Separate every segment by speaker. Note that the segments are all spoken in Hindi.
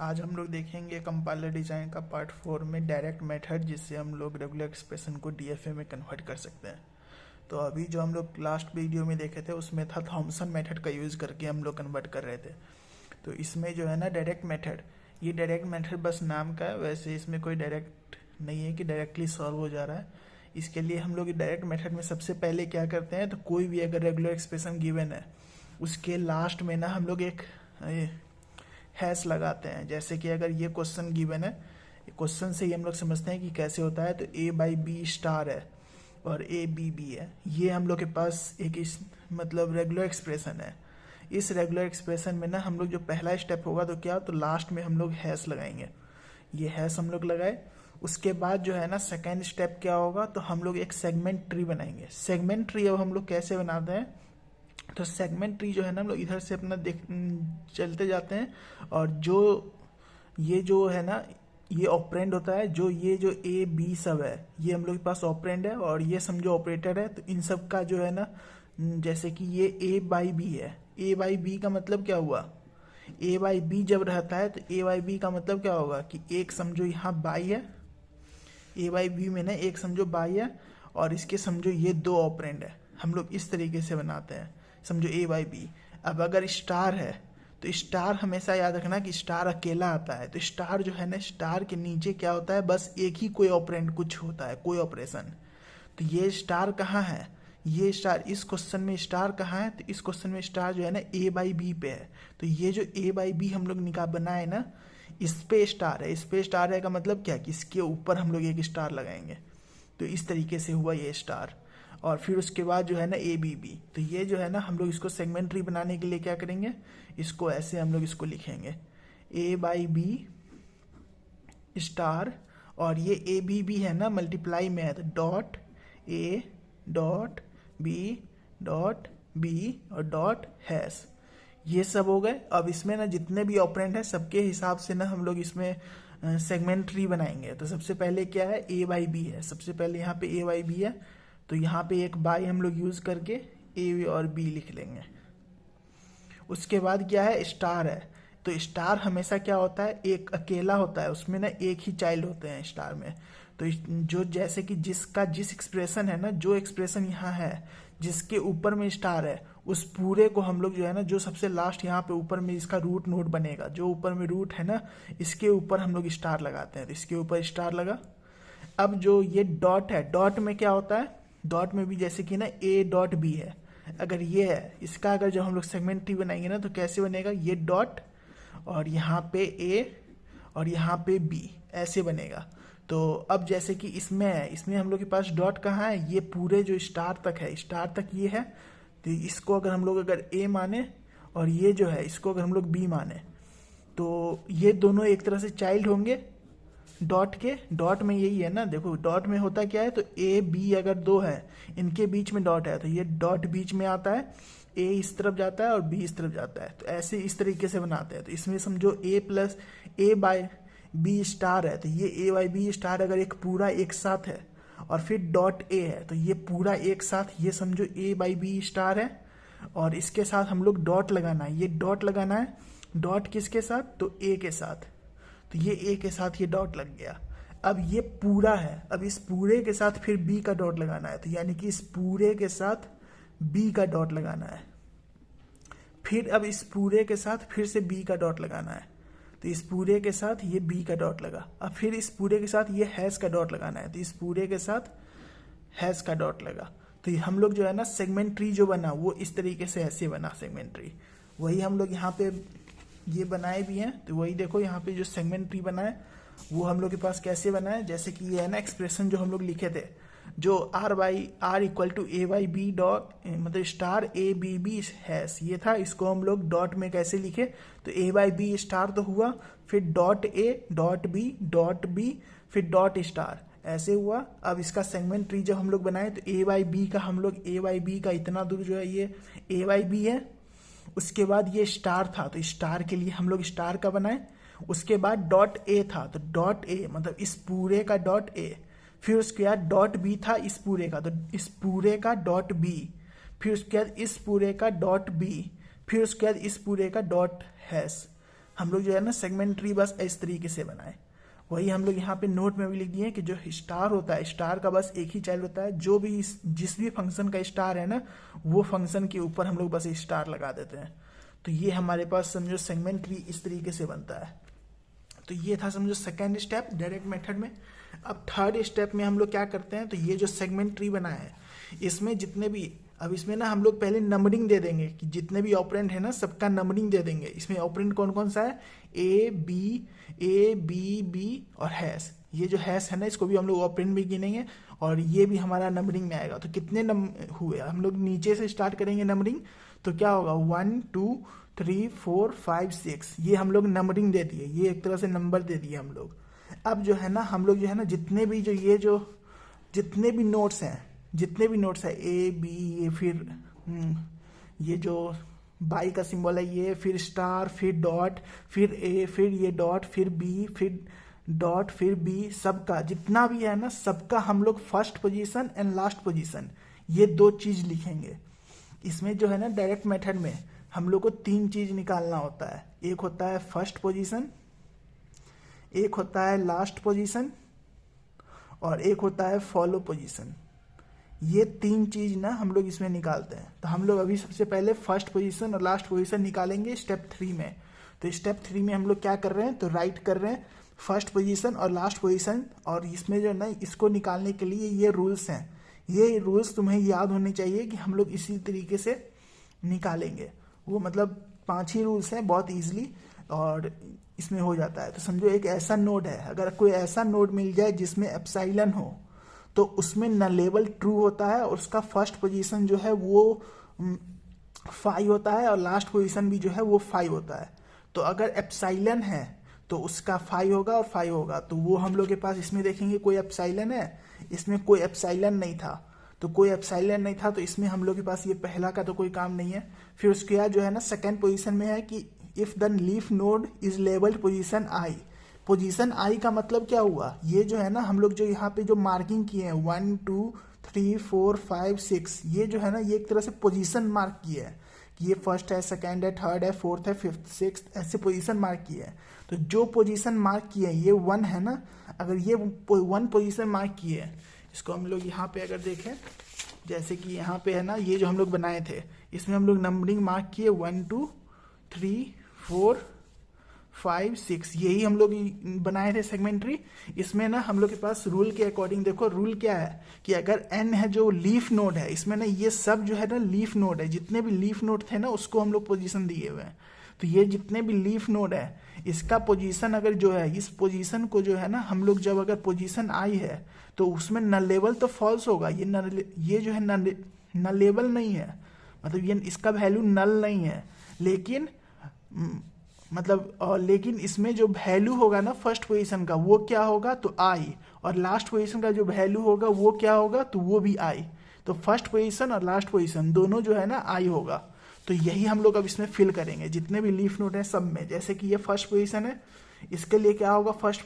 Speaker 1: आज हम लोग देखेंगे कंपाइलर डिजाइन का पार्ट 4 में डायरेक्ट मेथड जिससे हम लोग रेगुलर एक्सप्रेशन को डीएफए में कन्वर्ट कर सकते हैं। तो अभी जो हम लोग लास्ट वीडियो में देखे थे उसमें था थॉमसन मेथड का यूज़ करके हम लोग कन्वर्ट कर रहे थे। तो इसमें जो है ना डायरेक्ट मेथड, ये डायरेक्ट मेथड बस नाम का है, वैसे इसमें कोई डायरेक्ट नहीं है कि डायरेक्टली सॉल्व हो जा रहा है। इसके लिए हम लोग डायरेक्ट मेथड में सबसे पहले क्या करते हैं, तो कोई भी अगर रेगुलर एक्सप्रेशन गिवन है उसके लास्ट में ना हम लोग एक हैश लगाते हैं। जैसे कि अगर ये क्वेश्चन गिवन है, क्वेश्चन से ही हम लोग समझते हैं कि कैसे होता है। तो ए बाई बी स्टार है और ए बी बी है, ये हम लोग के पास एक मतलब रेगुलर एक्सप्रेशन है। इस रेगुलर एक्सप्रेशन में ना हम लोग जो पहला स्टेप होगा तो क्या, तो लास्ट में हम लोग हैश लगाएंगे। ये हैश हम लोग लगाए, उसके बाद जो है ना सेकेंड स्टेप क्या होगा, तो हम लोग एक सेगमेंट ट्री बनाएंगे। सेगमेंट ट्री अब हम लोग कैसे बनाते हैं, तो सेगमेंट ट्री जो है ना हम लोग इधर से अपना चलते जाते हैं, और ये जो है ना ये ऑपरेंड होता है, ये जो ए बी सब है ये हम लोग के पास ऑपरेंड है, और ये समझो ऑपरेटर है। तो इन सब का जो है ना, जैसे कि ये ए बाई बी है, ए बाई बी का मतलब क्या हुआ, ए बाई बी जब रहता है तो ए बाई बी का मतलब क्या होगा कि एक समझो यहाँ बाई है, ए बाई बी में ना एक समझो बाई है, और इसके समझो ये दो ऑपरेंड है। हम लोग इस तरीके से बनाते हैं, समझो ए बाई बी। अब अगर स्टार है तो स्टार हमेशा याद रखना कि स्टार अकेला आता है। तो स्टार जो है ना, स्टार के नीचे क्या होता है, बस एक ही कोई ऑपरेंड कुछ होता है, कोई ऑपरेशन। तो ये स्टार कहाँ है, ये स्टार इस क्वेश्चन में स्टार कहाँ है, तो इस क्वेश्चन में स्टार जो है ना ए बाई बी पे है। तो ये जो ए बाई बी हम लोग बनाए ना, इस पे स्टार है। इस पे स्टार है का मतलब क्या, कि इसके ऊपर हम लोग एक स्टार लगाएंगे। तो इस तरीके से हुआ ये स्टार। और फिर उसके बाद जो है ना ए बी बी, तो ये जो है ना हम लोग इसको सेगमेंट ट्री बनाने के लिए क्या करेंगे, इसको ऐसे हम लोग इसको लिखेंगे ए बाई बी स्टार, और ये ए बी बी है ना मल्टीप्लाई में है, तो डॉट ए डॉट बी और डॉट हैश, ये सब हो गए। अब इसमें ना जितने भी ऑपरेंड है सबके हिसाब से ना हम लोग इसमें सेगमेंट ट्री बनाएंगे। तो सबसे पहले क्या है, ए बाई बी है, सबसे पहले यहाँ पे ए बाई बी है, तो यहाँ पे एक बाई हम लोग यूज करके ए और बी लिख लेंगे। उसके बाद क्या है, स्टार है। तो स्टार हमेशा क्या होता है, एक अकेला होता है, उसमें ना एक ही चाइल्ड होते हैं स्टार में। तो जो जैसे कि जिसका जिस एक्सप्रेशन है ना, जो एक्सप्रेशन यहाँ है जिसके ऊपर में स्टार है, उस पूरे को हम लोग जो है ना, जो सबसे लास्ट यहाँ पे ऊपर में इसका रूट नोड बनेगा, जो ऊपर में रूट है ना, इसके ऊपर हम लोग स्टार लगाते हैं। तो इसके ऊपर स्टार लगा। अब जो ये डॉट है, डॉट में क्या होता है, डॉट में भी जैसे कि ना ए डॉट बी है, अगर ये है इसका, अगर जब हम लोग सेगमेंट ट्री बनाएंगे ना तो कैसे बनेगा, ये डॉट और यहाँ पे ए और यहाँ पे बी, ऐसे बनेगा। तो अब जैसे कि इसमें है, इसमें हम लोग के पास डॉट कहाँ है, ये पूरे जो स्टार तक है, स्टार तक ये है। तो इसको अगर हम लोग अगर ए माने, और ये जो है इसको अगर हम लोग बी माने, तो ये दोनों एक तरह से चाइल्ड होंगे डॉट के। डॉट में यही है ना, देखो डॉट में होता क्या है, तो ए बी अगर दो है, इनके बीच में डॉट है, तो ये डॉट बीच में आता है, ए इस तरफ जाता है और बी इस तरफ जाता है। तो ऐसे इस तरीके से बनाते हैं। तो इसमें समझो ए प्लस ए बाय बी स्टार है, तो ये ए बाई बी स्टार अगर एक पूरा एक साथ है, और फिर डॉट ए है, तो ये पूरा एक साथ, ये समझो ए बाई बी स्टार है, और इसके साथ हम लोग डॉट लगाना है, ये डॉट लगाना है। डॉट किसके साथ, तो ए के साथ, तो ये ए के साथ ये डॉट लग गया। अब ये पूरा है, अब इस पूरे के साथ फिर बी का डॉट लगाना है, तो यानी कि इस पूरे के साथ बी का डॉट लगाना है। फिर अब इस पूरे के साथ फिर से बी का डॉट लगाना है, तो इस पूरे के साथ ये बी का डॉट लगा। अब फिर इस पूरे के साथ ये हैश का डॉट लगाना है, तो इस पूरे के साथ हैश का डॉट लगा। तो हम लोग जो है ना सेगमेंट ट्री जो बना वो इस तरीके से ऐसे बना सेगमेंट ट्री। वही हम लोग यहाँ पे ये बनाए भी हैं। तो वही देखो यहाँ पे जो सेगमेंट ट्री बना है वो हम लोग के पास कैसे बना है, जैसे कि ये है ना एक्सप्रेशन जो हम लोग लिखे थे, जो R equal to A by B dot मतलब star A B B hash, ये था। इसको हम लोग डॉट में कैसे लिखे, तो ए बाई बी स्टार तो हुआ, फिर डॉट ए डॉट बी फिर डॉट स्टार, ऐसे हुआ। अब इसका सेगमेंट ट्री जब हम लोग बनाए, तो ए बाई बी का हम लोग ए बाई बी का इतना दूर जो है ये ए बाई बी है। उसके बाद ये स्टार था, तो स्टार के लिए हम लोग स्टार का बनाए। उसके बाद डॉट ए था, तो डॉट ए मतलब इस पूरे का डॉट ए। फिर उसके बाद डॉट बी था इस पूरे का, तो इस पूरे का डॉट बी। फिर उसके बाद इस पूरे का डॉट बी। फिर उसके बाद इस पूरे का डॉट हैश। हम लोग जो है ना सेगमेंट ट्री बस इस तरीके से बनाए। वही हम लोग यहाँ पे नोट में भी लिख दिए कि जो स्टार होता है, स्टार का बस एक ही चाइल्ड होता है, जो भी जिस भी फंक्शन का स्टार है ना, वो फंक्शन के ऊपर हम लोग बस स्टार लगा देते हैं। तो ये हमारे पास समझो सेगमेंट ट्री इस तरीके से बनता है। तो ये था समझो सेकेंड स्टेप डायरेक्ट मेथड में। अब थर्ड स्टेप में हम लोग क्या करते हैं, तो ये जो सेगमेंट ट्री बना है इसमें जितने भी, अब इसमें ना हम लोग पहले नंबरिंग दे देंगे कि जितने भी ऑपरेंड है ना सबका नंबरिंग दे देंगे। इसमें ऑपरेंड कौन कौन सा है, ए बी बी और हैश। ये जो हैश है ना इसको भी हम लोग ऑपरेंड भी गिनेंगे और ये भी हमारा नंबरिंग में आएगा। तो कितने हुए, हम लोग नीचे से स्टार्ट करेंगे नंबरिंग, तो क्या होगा 1 2 3 4 5 6, ये हम लोग नंबरिंग दे दिए, ये एक तरह से नंबर दे दिए हम लोग। अब जो है ना हम लोग जो है ना जितने भी जितने भी नोट्स हैं ए बी, ये फिर ये जो बाई का सिंबल है ये, फिर स्टार, फिर डॉट, फिर ए, फिर ये डॉट, फिर बी, फिर डॉट, फिर बी, सबका जितना भी है ना सबका हम लोग first position and last position ये दो चीज लिखेंगे। इसमें जो है ना डायरेक्ट मेथड में हम लोग को तीन चीज निकालना होता है। एक होता है फर्स्ट पोजीशन, एक होता है लास्ट पोजीशन और एक होता है फॉलो पोजीशन। ये तीन चीज ना हम लोग इसमें निकालते हैं। तो हम लोग अभी सबसे पहले फर्स्ट पोजीशन और लास्ट पोजीशन निकालेंगे स्टेप 3 में। तो स्टेप 3 में हम लोग क्या कर रहे हैं, तो राइट कर रहे हैं फर्स्ट पोजीशन और लास्ट पोजीशन। और इसमें जो ना इसको निकालने के लिए ये रूल्स हैं, ये रूल्स तुम्हें याद होने चाहिए कि हम लोग इसी तरीके से निकालेंगे। वो मतलब 5 ही रूल्स हैं, बहुत ईजिली और इसमें हो जाता है। तो समझो एक ऐसा नोड है, अगर कोई ऐसा नोड मिल जाए जिसमें एप्सिलॉन हो तो उसमें न लेवल ट्रू होता है और उसका फर्स्ट पोजीशन जो है वो 5 होता है और लास्ट पोजीशन भी जो है वो 5 होता है। तो अगर एप्सिलॉन है तो उसका 5 होगा और 5 होगा। तो वो हम लोग के पास इसमें देखेंगे कोई एप्सिलॉन है, इसमें कोई एप्सिलॉन नहीं था, तो कोई एप्सिलॉन नहीं था तो इसमें हम लोग के पास ये पहला का तो कोई काम नहीं है। फिर उसके बाद जो है ना सेकेंड पोजीशन में है कि if the leaf node is labelled position I. Position I का मतलब क्या हुआ, ये जो है ना हम लोग जो यहाँ पे जो मार्किंग किए हैं 1 2 3 4 5 6, ये जो है ना ये एक तरह से पोजीशन मार्क किए हैं कि ये फर्स्ट है, सेकंड है, थर्ड है, फोर्थ है, फिफ्थ, सिक्स्थ, ऐसे पोजीशन मार्क किए हैं। तो जो पोजीशन मार्क किए हैं ये 1 है ना, अगर ये 1 पोजीशन मार्क किए हैं, इसको हम लोग यहाँ पे अगर देखें जैसे कि यहाँ पे है ना ये जो हम लोग बनाए थे इसमें हम लोग नंबरिंग मार्क किए 1 2 3 4 5 6, यही हम लोग बनाए थे सेगमेंट्री। इसमें ना हम लोग के पास रूल के अकॉर्डिंग देखो रूल क्या है कि अगर n है जो लीफ नोड है, इसमें ना ये सब जो है ना लीफ नोड है, जितने भी लीफ नोड थे ना उसको हम लोग पोजीशन दिए हुए हैं। तो ये जितने भी लीफ नोड है इसका पोजीशन अगर जो है इस पोजीशन को जो है ना हम लोग जब अगर पोजीशन आई है तो उसमें न लेवल तो फॉल्स होगा, ये जो है न लेवल नहीं है, मतलब ये इसका वैल्यू नल नहीं है। लेकिन लेकिन इसमें जो वैल्यू होगा ना फर्स्ट पोजीशन का वो क्या होगा, तो आई, और लास्ट पोजीशन का जो वैल्यू होगा वो क्या होगा, तो वो भी आई। तो फर्स्ट पोजीशन और लास्ट पोजीशन दोनों जो है ना आई होगा। तो यही हम लोग अब इसमें फिल करेंगे जितने भी लीफ नोड है सब में। जैसे कि ये फर्स्ट पोजीशन है, इसके लिए क्या होगा फर्स्ट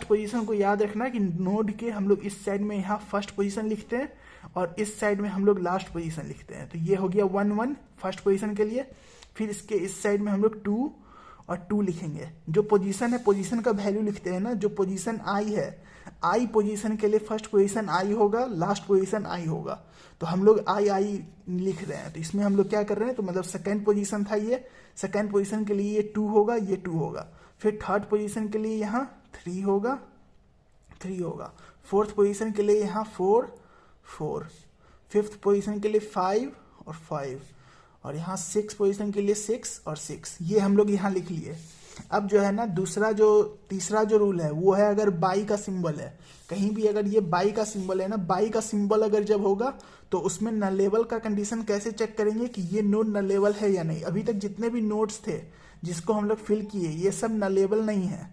Speaker 1: पोजीशन को याद रखना कि नोड के हम लोग इस साइड में यहाँ फर्स्ट पोजीशन लिखते हैं और इस साइड में हम लोग लास्ट पोजीशन लिखते हैं। तो ये हो गया 1 1 फर्स्ट पोजीशन के लिए। फिर इसके इस साइड में हम लोग 2 और 2 लिखेंगे। जो पोजीशन है पोजीशन का वैल्यू लिखते हैं ना, जो पोजीशन आई है आई पोजीशन के लिए फर्स्ट पोजीशन आई होगा, लास्ट पोजीशन आई होगा। तो हम लोग आई लिख रहे हैं। तो इसमें हम लोग क्या कर रहे हैं, तो मतलब सेकंड पोजीशन था ये, सेकंड पोजीशन के लिए ये 2 होगा, ये 2 होगा। फिर थर्ड पोजीशन के लिए यहाँ 3 होगा, 3 होगा। फोर्थ पोजीशन के लिए यहाँ 4 4, फिफ्थ पोजीशन के लिए 5 और 5, और यहाँ 6 पोजीशन के लिए 6 और 6। ये हम लोग यहाँ लिख लिए। अब जो है ना तीसरा जो रूल है वो है अगर बाई का सिंबल है कहीं भी, अगर ये बाई का सिंबल है ना, बाई का सिंबल अगर जब होगा तो उसमें न लेवल का कंडीशन कैसे चेक करेंगे कि ये नोड न लेवल है या नहीं। अभी तक जितने भी नोड्स थे जिसको हम लोग फिल किए ये सब न लेवल नहीं है।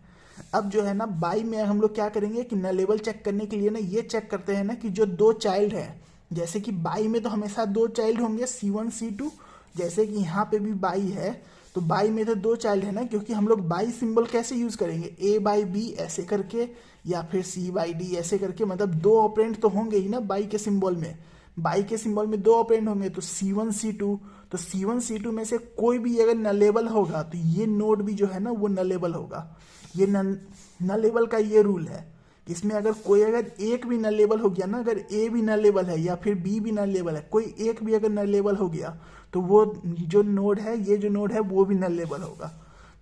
Speaker 1: अब जो है ना बाई में हम लोग क्या करेंगे कि न लेवल चेक करने के लिए ना ये चेक करते हैं ना कि जो 2 चाइल्ड है, जैसे कि बाई में तो हमेशा 2 चाइल्ड होंगे C1 C2, जैसे कि यहाँ पे भी बाई है तो बाई में तो 2 चाइल्ड है ना, क्योंकि हम लोग बाई सिंबल कैसे यूज करेंगे, A/B ऐसे करके या फिर C/D ऐसे करके, मतलब 2 ऑपरेंड तो होंगे ही ना बाई के सिंबल में। बाई के सिंबल में 2 ऑपरेंड होंगे तो C1 C2, तो C1 C2 में से कोई भी अगर नलेबल होगा तो ये नोड भी जो है ना वो नलेबल होगा। ये नलेबल का ये रूल है। इसमें अगर एक भी नलेबल हो गया ना, अगर ए भी नलेबल है या फिर बी भी नलेबल है, कोई एक भी अगर नलेबल हो गया तो वो जो नोड है, ये जो नोड है वो भी नलेबल होगा।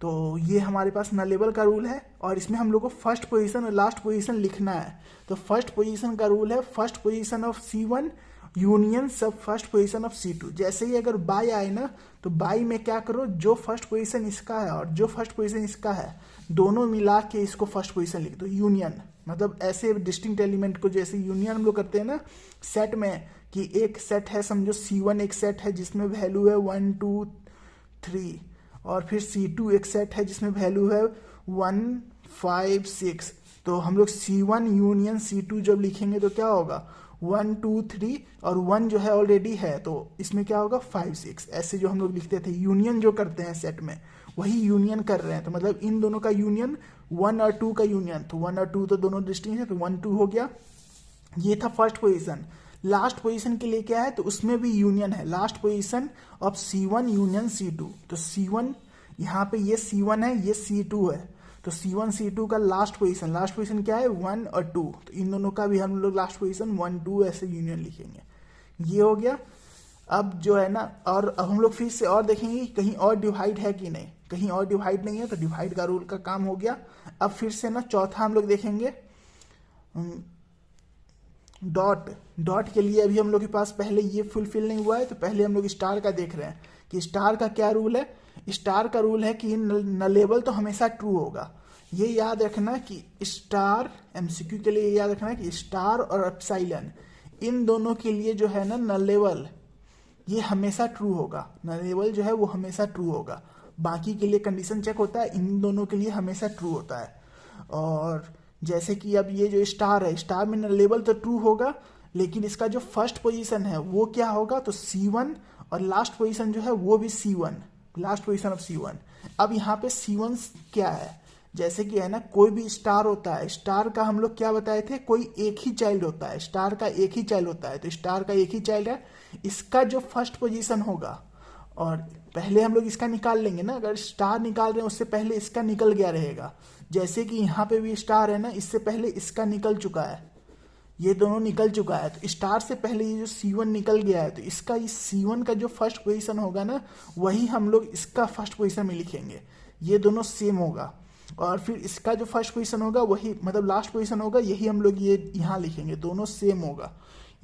Speaker 1: तो ये हमारे पास नलेबल का रूल है और इसमें हम लोग को फर्स्ट पोजीशन और लास्ट पोजीशन लिखना है। तो फर्स्ट पोजीशन का रूल है first position of C1 union सब फर्स्ट पोजीशन ऑफ C2। जैसे ही अगर बाई आए ना तो बाई में क्या करो, जो फर्स्ट पोजीशन इसका है और जो फर्स्ट पोजीशन इसका है दोनों मिला के इसको फर्स्ट पोजीशन लिख दो। यूनियन मतलब ऐसे डिस्टिंक्ट एलिमेंट को जैसे यूनियन हम लोग करते हैं ना सेट में, कि एक सेट है समझो C1 एक सेट है जिसमें वैल्यू है 1 2 3 और फिर C2 एक सेट है जिसमें वैल्यू है 1 5 6। तो हम लोग C1 यूनियन C2 जब लिखेंगे तो क्या होगा 1 2 3 और 1 जो है ऑलरेडी है तो इसमें क्या होगा 5 6। ऐसे जो हम लोग लिखते थे यूनियन जो करते हैं सेट में वही यूनियन कर रहे हैं। तो मतलब इन दोनों का यूनियन 1 और 2 का यूनियन, तो 1 और 2 तो दोनों डिस्टिंक्ट है तो 1 2 हो गया। ये था फर्स्ट पोजीशन। लास्ट पोजीशन के लिए क्या है तो उसमें भी यूनियन है। Last position of C1 union C2। तो C1 यहाँ पे ये C1 है ये C2 है तो C1 C2 का लास्ट पोजीशन क्या है 1 और 2। तो इन दोनों का भी हम लोग लास्ट पोजीशन 1 2 ऐसे यूनियन लिखेंगे। ये हो गया। अब जो है ना और अब हम लोग फिर से और देखेंगे कहीं और डिवाइड है कि नहीं। कहीं और डिवाइड नहीं है तो डिवाइड का रूल का काम हो गया। अब फिर से ना चौथा हम लोग देखेंगे डॉट के लिए। अभी हम लोग के पास पहले ये फुलफिल नहीं हुआ है तो पहले हम लोग स्टार का देख रहे हैं कि स्टार का क्या रूल है। स्टार का रूल है कि नलेबल तो हमेशा ट्रू होगा। ये याद रखना कि स्टार एमसीक्यू के लिए याद रखना कि स्टार और एप्सिलॉन इन दोनों के लिए जो है ना नलेबल ये हमेशा ट्रू होगा। नलेबल जो है वो हमेशा ट्रू होगा। बाकी के लिए कंडीशन चेक होता है, इन दोनों के लिए हमेशा ट्रू होता है। और जैसे कि अब ये जो स्टार है स्टार में नलेबल तो ट्रू होगा लेकिन इसका जो फर्स्ट पोजीशन है वो क्या होगा तो C1 और लास्ट पोजीशन जो है वो भी C1 last position of C1। अब यहाँ पे C1 क्या है, जैसे कि है ना कोई भी स्टार होता है, स्टार का हम लोग क्या बताए थे कोई एक ही चाइल्ड होता है, स्टार का एक ही चाइल्ड होता है। तो स्टार का एक ही चाइल्ड है, इसका जो फर्स्ट पोजीशन होगा और पहले हम लोग इसका निकाल लेंगे ना, अगर स्टार निकाल रहे हैं उससे पहले इसका निकल गया रहेगा। जैसे कि यहाँ पे भी स्टार है ना, इससे पहले इसका निकल चुका है, ये दोनों निकल चुका है। तो स्टार से पहले ये जो C1 निकल गया है तो इसका इस C1 का जो फर्स्ट पोजीशन होगा ना वही हम लोग इसका फर्स्ट पोजीशन में लिखेंगे। ये दोनों सेम होगा और फिर इसका जो फर्स्ट पोजीशन होगा वही मतलब लास्ट पोजीशन होगा यही हम लोग ये यहाँ लिखेंगे। दोनों सेम होगा,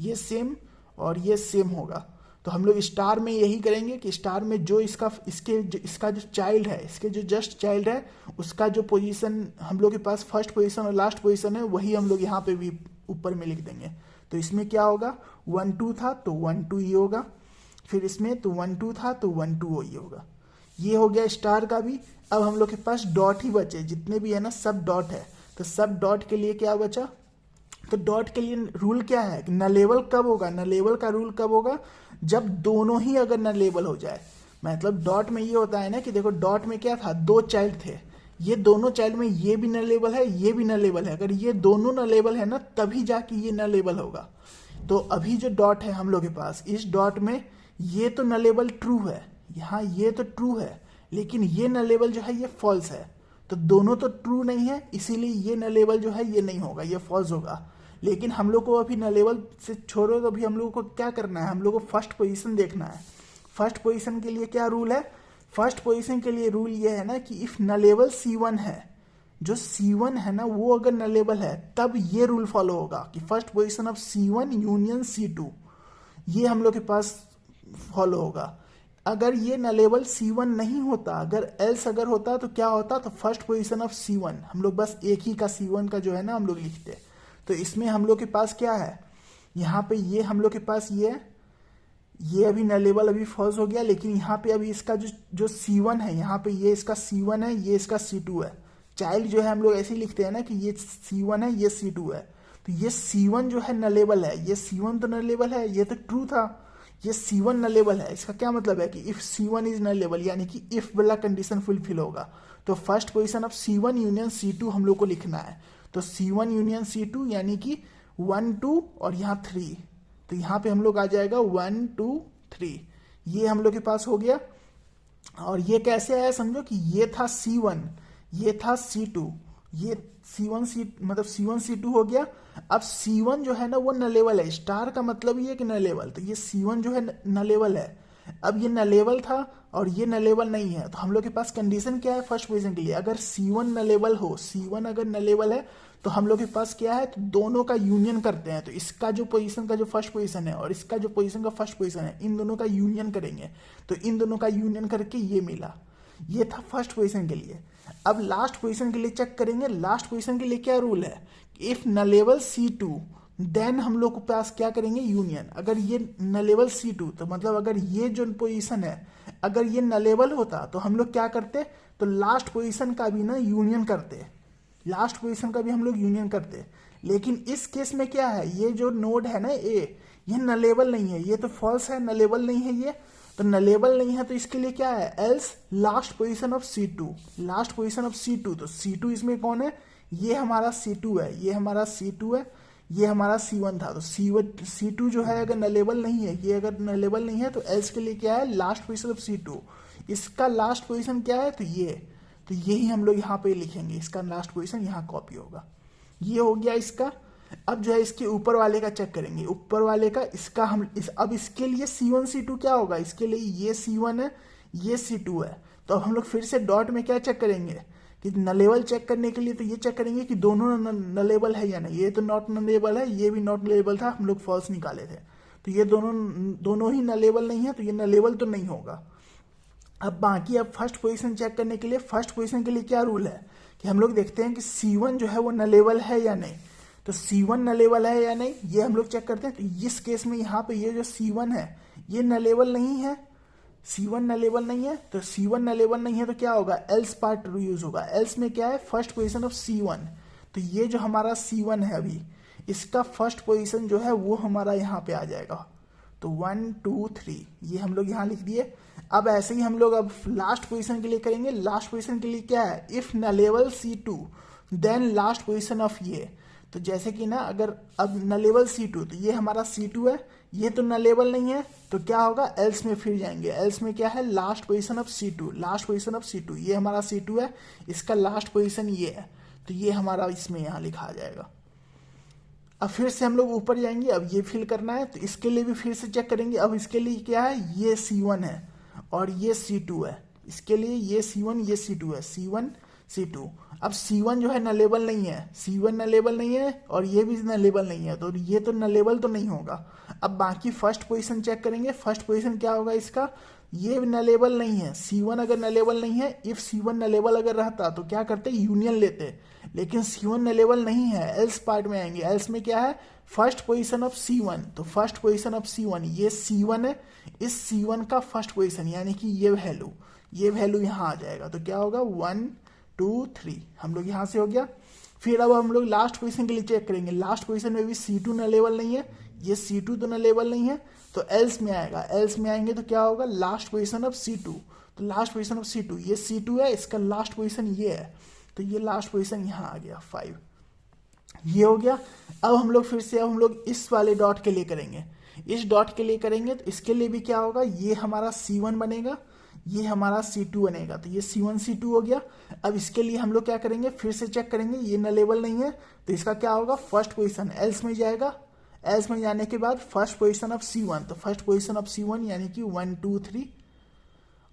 Speaker 1: ये सेम और ये सेम होगा। तो हम लोग स्टार में यही करेंगे कि स्टार में जो इसका जो चाइल्ड है, इसके जो जस्ट चाइल्ड है उसका जो पोजीशन हम लोग के पास फर्स्ट पोजीशन और लास्ट पोजीशन है वही हम लोग यहाँ पे भी ऊपर में लिख देंगे। तो इसमें क्या होगा 1 2 था तो 1 2 ये होगा, फिर इसमें तो 1 2 था तो 1 2 ये होगा। ये हो गया स्टार का भी। अब हम लोग के पास डॉट ही बचे, जितने भी है ना सब डॉट है। तो सब डॉट के लिए क्या बचा, तो डॉट के लिए रूल क्या है कि नलेबल कब होगा, नलेबल का रूल कब होगा जब दोनों ही अगर नलेबल हो जाए। मतलब डॉट में ये होता है ना कि देखो डॉट में क्या था, दो चाइल्ड थे, ये दोनों चाइल्ड में ये भी नलेबल है ये भी नलेबल है। अगर ये दोनों नलेबल है ना तभी जाके ये नलेबल होगा। तो अभी जो डॉट है हम लोग के पास, इस डॉट में ये तो नलेबल ट्रू है, यहाँ ये तो ट्रू है लेकिन ये नलेबल जो है ये फॉल्स है। तो दोनों तो ट्रू नहीं है इसीलिए ये नलेबल जो है ये नहीं होगा, ये फॉल्स होगा। लेकिन हम लोग को अभी नलेबल से छोड़ो तो अभी हम लोग को क्या करना है, हम लोग को फर्स्ट पोजीशन देखना है। फर्स्ट पोजीशन के लिए क्या रूल है, फर्स्ट पोजीशन के लिए रूल ये है ना कि इफ नलेबल C1 है, जो C1 है ना वो अगर नलेबल है तब ये रूल फॉलो होगा कि first position of C1 union C2, ये हम लोग के पास फॉलो होगा। अगर ये नलेबल C1 नहीं होता, अगर एल्स अगर होता तो क्या होता, तो फर्स्ट पोजीशन ऑफ C1 हम लोग बस एक ही का C1 का जो है ना हम लोग लिखते। तो इसमें हम लोग के पास क्या है, यहाँ पे ये हम लोग के पास ये अभी नलेबल अभी फॉल्स हो गया लेकिन यहाँ पे अभी इसका जो C1 है, यहाँ पे ये इसका C1 है ये इसका C2 है। चाइल्ड जो है हम लोग ऐसे ही लिखते हैं ना कि ये C1 है ये C2 है। तो ये C1 जो है नलेबल है, ये C1 तो नलेबल है, ये तो ट्रू था, ये C1 नलेबल है। इसका क्या मतलब है कि इफ C1 इज नलेबल यानी कि इफ वाला कंडीशन फुलफिल होगा। तो first position of C1 union C2 हम लोग को लिखना है। तो C1 यूनियन C2 यानी कि 1 2 और यहाँ 3, तो यहाँ पे हम लोग आ जाएगा 1 2 3, ये हम लोग के पास हो गया। और ये कैसे आया समझो कि ये था C1, ये था C2, ये C1 C मतलब C1 C2 हो गया। अब C1 जो है ना वो न लेवल है, स्टार का मतलब ये है कि न लेवल, तो ये C1 जो है न लेवल है। अब ये न लेवल था और ये न लेवल नहीं है, तो हम लोग के पास कंडीशन क्या है फर्स्ट पोजीशन के लिए, अगर C1 न लेवल हो, C1 अगर न लेवल है तो हम लोग के पास क्या है, तो दोनों का यूनियन करते हैं। तो इसका जो पोजीशन का जो फर्स्ट पोजीशन है और इसका जो पोजीशन का फर्स्ट पोजीशन है, इन दोनों का यूनियन करेंगे। तो इन दोनों का यूनियन करके ये मिला, ये था फर्स्ट पोजीशन के लिए। अब लास्ट पोजीशन के लिए चेक करेंगे। लास्ट पोजीशन के लिए क्या रूल है, इफ न लेवल C2 देन हम लोग के पास क्या करेंगे, यूनियन। अगर ये न लेवल C2 तो मतलब अगर ये जो पोजीशन है अगर ये न लेवल होता तो हम लोग क्या करते, तो लास्ट पोजीशन का भी ना यूनियन करते, लास्ट पोजीशन का भी हम लोग यूनियन करते। लेकिन इस केस में क्या है, ये जो नोड है ना ए, ये न लेवल नहीं है, ये तो फॉल्स है, न लेवल नहीं है ये, तो न लेवल नहीं है तो इसके लिए क्या है, else last position of C2, last position of C2। तो C2 इसमें कौन है, ये हमारा C2 है, ये हमारा C2 है, ये हमारा C1 था। तो C2 जो है अगर न लेवल नहीं है, ये अगर न लेवल नहीं है तो एल्स के लिए क्या है, लास्ट पोजीशन ऑफ C2। इसका लास्ट पोजीशन क्या है, तो ये, तो यही हम लोग यहाँ पे लिखेंगे, इसका लास्ट पोजीशन यहाँ कॉपी होगा। ये हो गया इसका। अब जो है इसके ऊपर वाले का चेक करेंगे, ऊपर वाले का इसका हम अब इसके लिए C1 C2 क्या होगा, इसके लिए ये C1 है, ये C2 है। तो अब हम लोग फिर से डॉट में क्या चेक करेंगे कि न लेवल चेक करने के लिए तो ये चेक करेंगे कि दोनों न लेवल है या नहीं। ये तो नॉट न लेवल है, ये भी नॉट लेवल था, हम लोग फॉल्स निकाले थे, तो ये दोनों ही न लेवल नहीं है, तो ये न लेवल तो नहीं होगा। अब बाकी अब फर्स्ट पोजीशन चेक करने के लिए, फर्स्ट पोजीशन के लिए क्या रूल है कि हम लोग देखते हैं कि C1 जो है वो न लेवल है या नहीं। तो C1 न लेवल है या नहीं ये हम लोग चेक करते हैं। तो इस केस में यहाँ पे ये जो C1 है ये न लेवल नहीं है, C1 न लेवल नहीं है, तो C1 न लेवल नहीं है तो क्या होगा, एल्स पार्ट यूज होगा। एल्स में क्या है, फर्स्ट पोजीशन ऑफ C1। तो ये जो हमारा C1 है अभी, इसका फर्स्ट पोजीशन जो है वो हमारा यहाँ पे आ जाएगा। तो 1 2 3 ये हम लोग यहाँ लिख दिए। अब ऐसे ही हम लोग अब लास्ट पोजीशन के लिए करेंगे। लास्ट पोजीशन के लिए क्या है, इफ न level C2 then last position of ये। तो जैसे कि ना अगर अब न लेवल C2, तो ये हमारा C2 है, ये तो न लेवल नहीं है, तो क्या होगा, एल्स में फिर जाएंगे। एल्स में क्या है, last position of C2, last position of C2, ये हमारा C2 है, इसका लास्ट पोजीशन ये है, तो ये हमारा इसमें यहाँ लिखा आ जाएगा। अब फिर से हम लोग ऊपर जाएंगे, अब ये फिल करना है, तो इसके लिए भी फिर से चेक करेंगे। अब इसके लिए क्या है, ये C1 है और ये C2 है, इसके लिए ये C1 ये C2 है, C1 C2। अब C1 जो है न लेवल नहीं है, C1 न लेवल नहीं है और ये भी न लेवल नहीं है, तो ये तो न लेवल तो नहीं होगा। अब बाकी फर्स्ट पोजीशन चेक करेंगे। फर्स्ट पोजीशन क्या होगा इसका, ये न लेवल नहीं है, C1 अगर न लेवल नहीं है, इफ C1 न लेवल अगर रहता तो क्या करते, यूनियन लेते, लेकिन C1 न लेवल नहीं है, एल्स पार्ट में आएंगे। एल्स में क्या है, फर्स्ट पोजीशन ऑफ C1, तो फर्स्ट पोजीशन ऑफ C1 ये C1 है, इस C1 का फर्स्ट पोजीशन यानी कि ये वैल्यू यहाँ आ जाएगा। तो क्या होगा, 1 2 3 हम लोग यहाँ से हो गया। फिर अब हम लोग लास्ट पोजीशन के लिए चेक करेंगे। लास्ट पोजीशन में भी C2 न लेवल नहीं है, ये C2 तो न लेवल नहीं है, तो एल्स में आएगा। एल्स में आएंगे तो क्या होगा, लास्ट पोजीशन ऑफ C2, तो लास्ट पोजीशन ऑफ C2 ये C2 है, इसका लास्ट पोजीशन ये है, तो ये लास्ट पोजीशन यहाँ आ गया 5। ये हो गया। अब हम लोग फिर से अब हम लोग इस वाले डॉट के लिए करेंगे। इस डॉट के लिए करेंगे तो इसके लिए भी क्या होगा, ये हमारा C1 बनेगा, ये हमारा C2 बनेगा, तो ये C1 C2 हो गया। अब इसके लिए हम लोग क्या करेंगे, फिर से चेक करेंगे, ये न लेवल नहीं है तो इसका क्या होगा, फर्स्ट पोजीशन एल्स में जाएगा। एल्स में जाने के बाद फर्स्ट पोजीशन ऑफ C1, तो फर्स्ट पोजीशन ऑफ C1 यानी कि 1 2 3।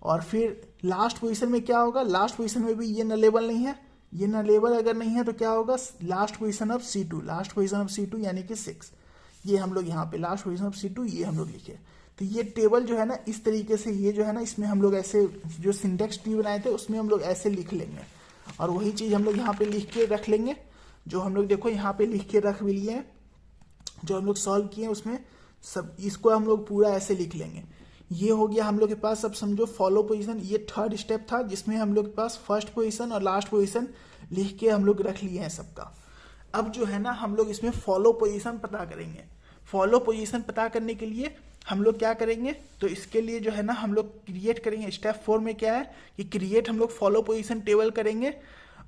Speaker 1: और फिर लास्ट पोजीशन में क्या होगा, लास्ट पोजीशन में भी ये न लेवल नहीं है, ये न लेवल अगर नहीं है तो क्या होगा, last position of C2, last position of C2 यानी कि 6। ये हम लोग यहाँ पे लास्ट पोजीशन ऑफ C2 ये हम लोग लिखे। तो ये टेबल जो है ना इस तरीके से, ये जो है ना इसमें हम लोग ऐसे जो सिंटेक्स ट्री बनाए थे उसमें हम लोग ऐसे लिख लेंगे, और वही चीज़ हम लोग यहाँ पे लिख के रख लेंगे। जो हम लोग देखो यहाँ पे लिख के रख भी लिए हैं, जो हम लोग सॉल्व किए हैं उसमें सब, इसको हम लोग पूरा ऐसे लिख लेंगे। ये हो गया हम लोग के पास। अब समझो फॉलो पोजीशन, ये थर्ड स्टेप था जिसमें हम लोग के पास फर्स्ट पोजीशन और लास्ट पोजीशन लिख के हम लोग रख लिए हैं सबका। अब जो है ना हम लोग इसमें फॉलो पोजीशन पता करेंगे। फॉलो पोजीशन पता करने के लिए हम लोग क्या करेंगे, तो इसके लिए जो है ना हम लोग क्रिएट करेंगे। स्टेप 4 में क्या है कि क्रिएट हम लोग फॉलो पोजीशन टेबल करेंगे।